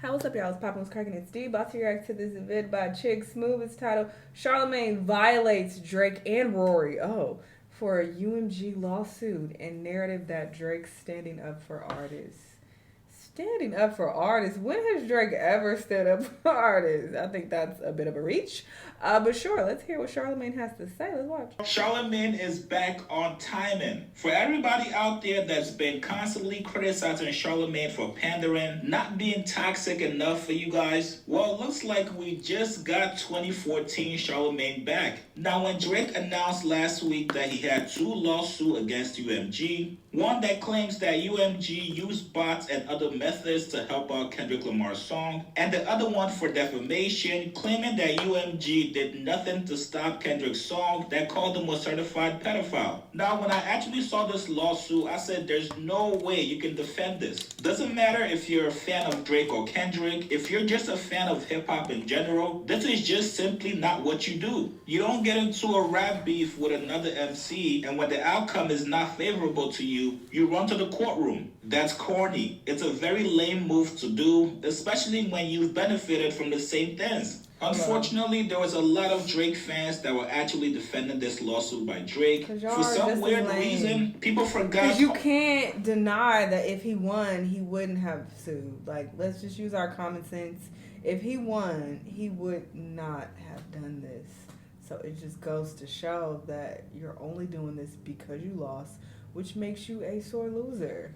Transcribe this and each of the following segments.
Hey, what's up, y'all? It's Poppin' was cracking. It's D. About to react to this vid by Chick Smooth. It's titled Charlamagne Violates Drake and Rory. Oh, for a UMG lawsuit and narrative that Drake's standing up for artists. Standing up for artists? When has Drake ever stood up for artists? I think that's a bit of a reach. But sure, let's hear what Charlamagne has to say. Let's watch. Charlamagne is back on timing. For everybody out there that's been constantly criticizing Charlamagne for pandering, not being toxic enough for you guys, well, it looks like we just got 2014 Charlamagne back. Now, when Drake announced last week that he had two lawsuits against UMG, one that claims that UMG used bots and other methods to help out Kendrick Lamar's song, and the other one for defamation, claiming that UMG did nothing to stop Kendrick's song that called him a certified pedophile. Now, when I actually saw this lawsuit, I said there's no way you can defend this. Doesn't matter if you're a fan of Drake or Kendrick, if you're just a fan of hip-hop in general, this is just simply not what you do. You don't get into a rap beef with another MC, and when the outcome is not favorable to you, you run to the courtroom. That's corny. It's a very lame move to do, especially when you've benefited from the same things. Unfortunately, there was a lot of Drake fans that were actually defending this lawsuit by Drake. For some weird reason, people forgot. Because you can't deny that if he won, he wouldn't have sued. Like, let's just use our common sense. If he won, he would not have done this. So it just goes to show that you're only doing this because you lost, which makes you a sore loser.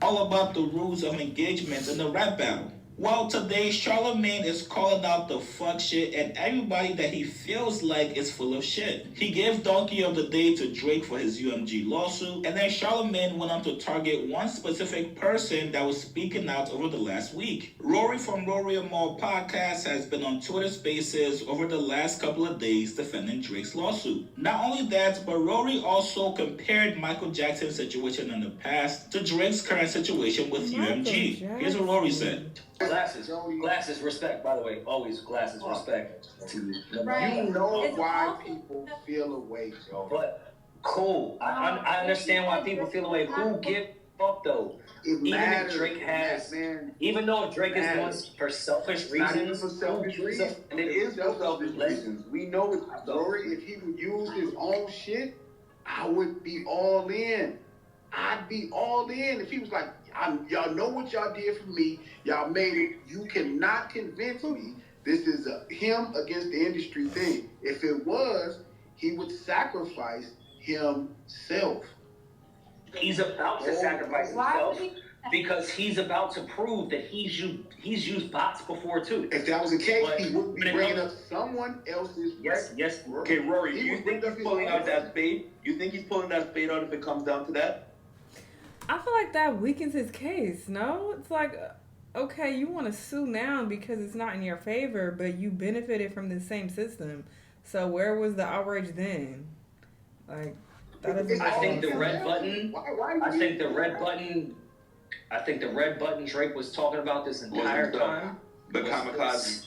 All about the rules of engagement in the rap battle. Well, today Charlamagne is calling out the fuck shit and everybody that he feels like is full of shit. He gave Donkey of the Day to Drake for his UMG lawsuit, and then Charlamagne went on to target one specific person that was speaking out over the last week. Rory from Rory and More podcast has been on Twitter Spaces over the last couple of days defending Drake's lawsuit. Not only that, but Rory also compared Michael Jackson's situation in the past to Drake's current situation with UMG. Here's what Rory said. Glasses, respect, by the way. Always glasses, respect. Right. You know why people feel away, Joe. But cool. I understand why people feel away. Who give fuck though? Even though Drake is doing for selfish reasons. Not even for selfish reasons. It is for selfish reasons. We know it. Rory, if he would use his own shit, I would be all in. I'd be all in if he was like, y'all know what y'all did for me. Y'all made it. You cannot convince me this is a him against the industry thing. If it was, he would sacrifice himself. He's about to sacrifice himself because he's about to prove that he's used bots before too. If that was the case, he would be bringing up someone else's. Yes. Okay, Rory, do you think he's pulling out that bait? You think he's pulling that bait out if it comes down to that? I feel like that weakens his case, no? It's like, okay, you want to sue now because it's not in your favor, but you benefited from the same system. So where was the outrage then? Like, that doesn't. I think the red button. I think the red button Drake was talking about this entire time. The kamikaze.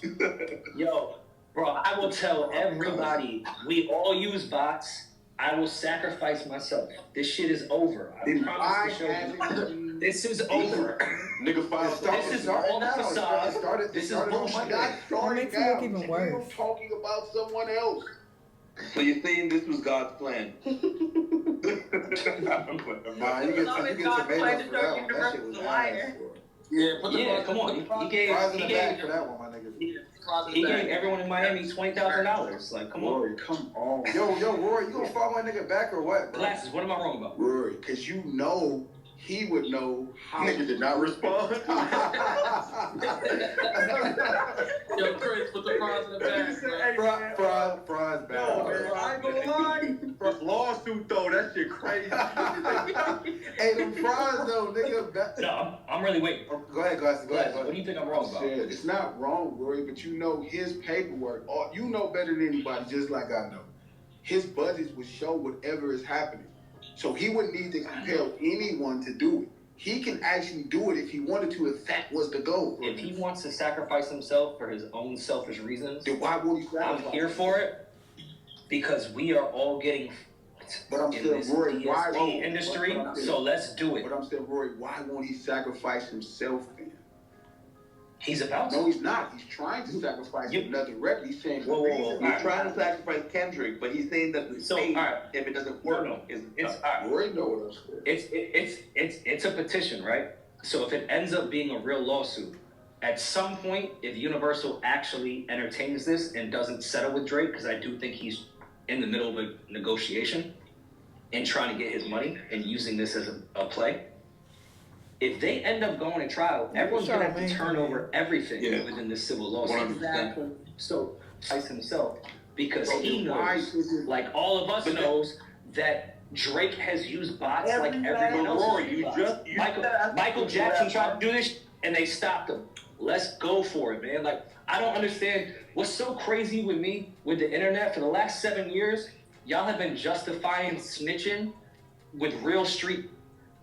Yo, bro, I will tell everybody we all use bots. I will sacrifice myself. This shit is over. I promise to show you. This is over. Nigga, this is all the facade. This is bullshit. That makes it look even worse. Talking about someone else. So you're saying this was God's plan? Nah, you get tomatoes for that one. That shit was ass. Yeah, come on. He gave for that one, my nigga. He gave everyone in Miami $20,000. Like, come on. Rory, come on. Yo, Rory, you gonna follow my nigga back or what, bro? Glasses, what am I wrong about? Rory, because you know he would know how. Nigga did not respond. Yo, Chris, put the fries in the bag. Fries back. Yo, I ain't gonna lie. Lawsuit though, that shit crazy. Hey, them fries though, nigga. No, I'm really waiting. Go ahead, Glasses. Go ahead. What do you think I'm wrong about? It's not wrong, Rory, but you know his paperwork. You know better than anybody, just like I know. His budgets would show whatever is happening. So he wouldn't need to compel anyone to do it. He can actually do it if he wanted to, if that was the goal. If he wants to sacrifice himself for his own selfish reasons, then why won't he sacrifice? I'm here for it because we are all getting but I'm still Rory, why won't industry? So let's do it. But I'm still Rory, why won't he sacrifice himself then? He's about to. No, he's not. He's trying to sacrifice another record. He's saying, Whoa. He's trying to sacrifice Kendrick, but he's saying that the state, if it doesn't work, it's Rory know what I'm saying. It's a petition, right? So if it ends up being a real lawsuit, at some point, if Universal actually entertains this and doesn't settle with Drake, because I do think he's in the middle of a negotiation and trying to get his money and using this as a play. If they end up going to trial, everyone's going to have to turn over everything within this civil lawsuit. Exactly. So, Ice himself, because he knows, like all of us knows, that Drake has used bots like everyone else. Rory, Michael Jackson tried to do this, and they stopped him. Let's go for it, man. Like, I don't understand. What's so crazy with me, with the internet, for the last 7 years, y'all have been justifying snitching with real street.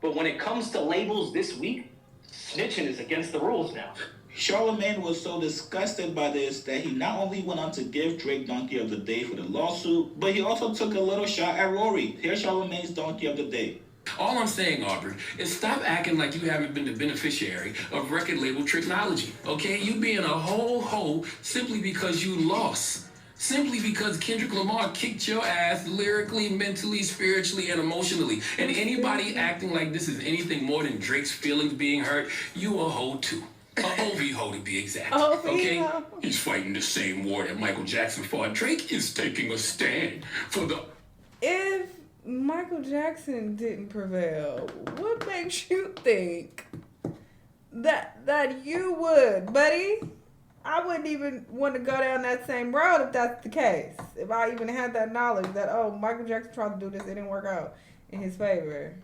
But when it comes to labels this week, snitching is against the rules now. Charlamagne was so disgusted by this that he not only went on to give Drake Donkey of the Day for the lawsuit, but he also took a little shot at Rory. Here's Charlamagne's Donkey of the Day. All I'm saying, Aubrey, is stop acting like you haven't been the beneficiary of record label technology, okay? You being a whole hoe simply because you lost. Simply because Kendrick Lamar kicked your ass lyrically, mentally, spiritually, and emotionally. And anybody acting like this is anything more than Drake's feelings being hurt, you a hoe too. A OV hoe to be exact. Okay? He's fighting the same war that Michael Jackson fought. Drake is taking a stand for the... If Michael Jackson didn't prevail, what makes you think that you would, buddy? I wouldn't even want to go down that same road if that's the case. If I even had that knowledge that, Michael Jackson tried to do this, it didn't work out in his favor.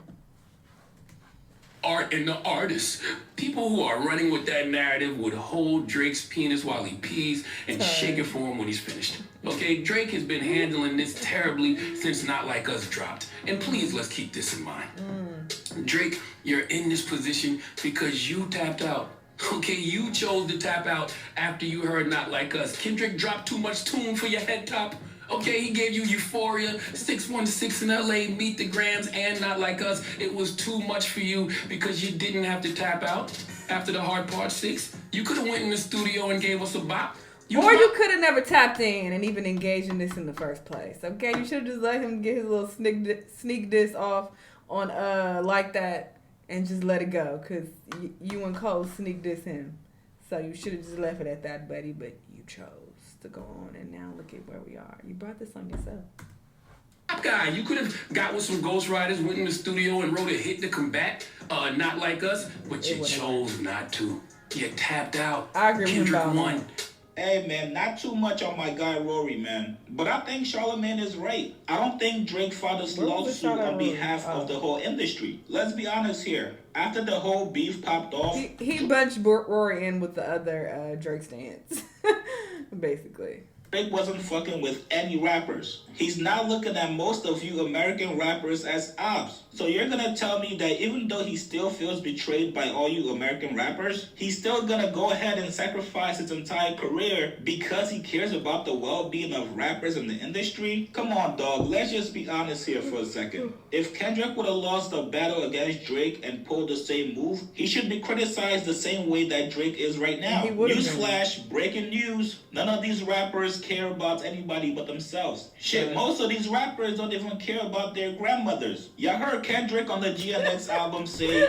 Art and the artists. People who are running with that narrative would hold Drake's penis while he pees and shake it for him when he's finished. Okay, Drake has been handling this terribly since Not Like Us dropped. And please, let's keep this in mind. Drake, you're in this position because you tapped out. Okay, you chose to tap out after you heard Not Like Us. Kendrick dropped too much tune for your head top. Okay, he gave you Euphoria, 616 in LA, Meet the Grams, and Not Like Us. It was too much for you because you didn't have to tap out after the Hard Part 6. You could have went in the studio and gave us a bop. You could have never tapped in and even engaged in this in the first place. Okay, you should have just let him get his little sneak diss off on Like That and just let it go, because you and Cole sneak diss him. So you should have just left it at that, buddy, but you chose to go on, and now look at where we are. You brought this on yourself. Guy, you could have got with some ghostwriters, went in the studio and wrote a hit to combat Not Like Us, but you chose not to. You tapped out. I agree with Kendrick you. won. Hey, man, not too much on my guy Rory, man. But I think Charlamagne is right. I don't think Drake filed this lawsuit on behalf of the whole industry. Let's be honest here. After the whole beef popped off... He bunched Rory in with the other Drake stands, basically. Drake wasn't fucking with any rappers. He's now looking at most of you American rappers as ops. So you're gonna tell me that even though he still feels betrayed by all you American rappers, he's still gonna go ahead and sacrifice his entire career because he cares about the well-being of rappers in the industry? Come on, dog. Let's just be honest here for a second. If Kendrick would have lost the battle against Drake and pulled the same move, he should be criticized the same way that Drake is right now. Newsflash, breaking news. None of these rappers care about anybody but themselves. Shit, most of these rappers don't even care about their grandmothers. Y'all heard Kendrick on the GNX album say...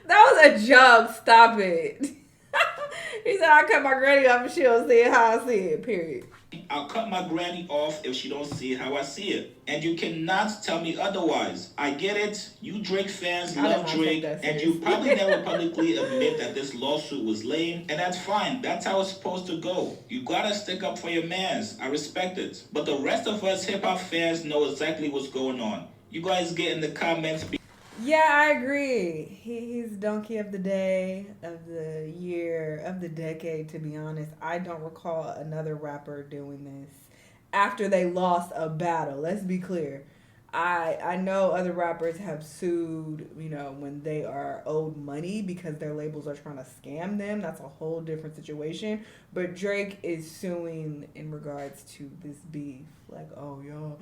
That was a joke. Stop it. He said, I cut my granny off and she don't see it how I see it, period. I'll cut my granny off if she don't see it how I see it. And you cannot tell me otherwise. I get it. You Drake fans love Drake, and you probably never publicly admit that this lawsuit was lame, and that's fine. That's how it's supposed to go. You gotta stick up for your mans. I respect it. But the rest of us hip-hop fans know exactly what's going on. You guys get in the comments. Yeah, I agree. He's donkey of the day, of the year, of the decade, to be honest. I don't recall another rapper doing this after they lost a battle. Let's be clear. I know other rappers have sued, when they are owed money because their labels are trying to scam them. That's a whole different situation. But Drake is suing in regards to this beef. Like, oh, yo,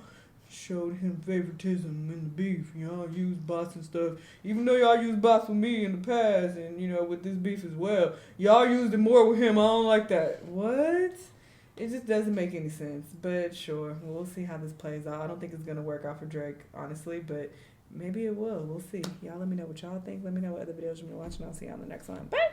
showed him favoritism in the beef. Y'all use bots and stuff. Even though y'all used bots with me in the past and, you know, with this beef as well. Y'all used it more with him. I don't like that. What? It just doesn't make any sense. But sure, we'll see how this plays out. I don't think it's going to work out for Drake, honestly, but maybe it will. We'll see. Y'all let me know what y'all think. Let me know what other videos you've been watching. I'll see you on the next one. Bye!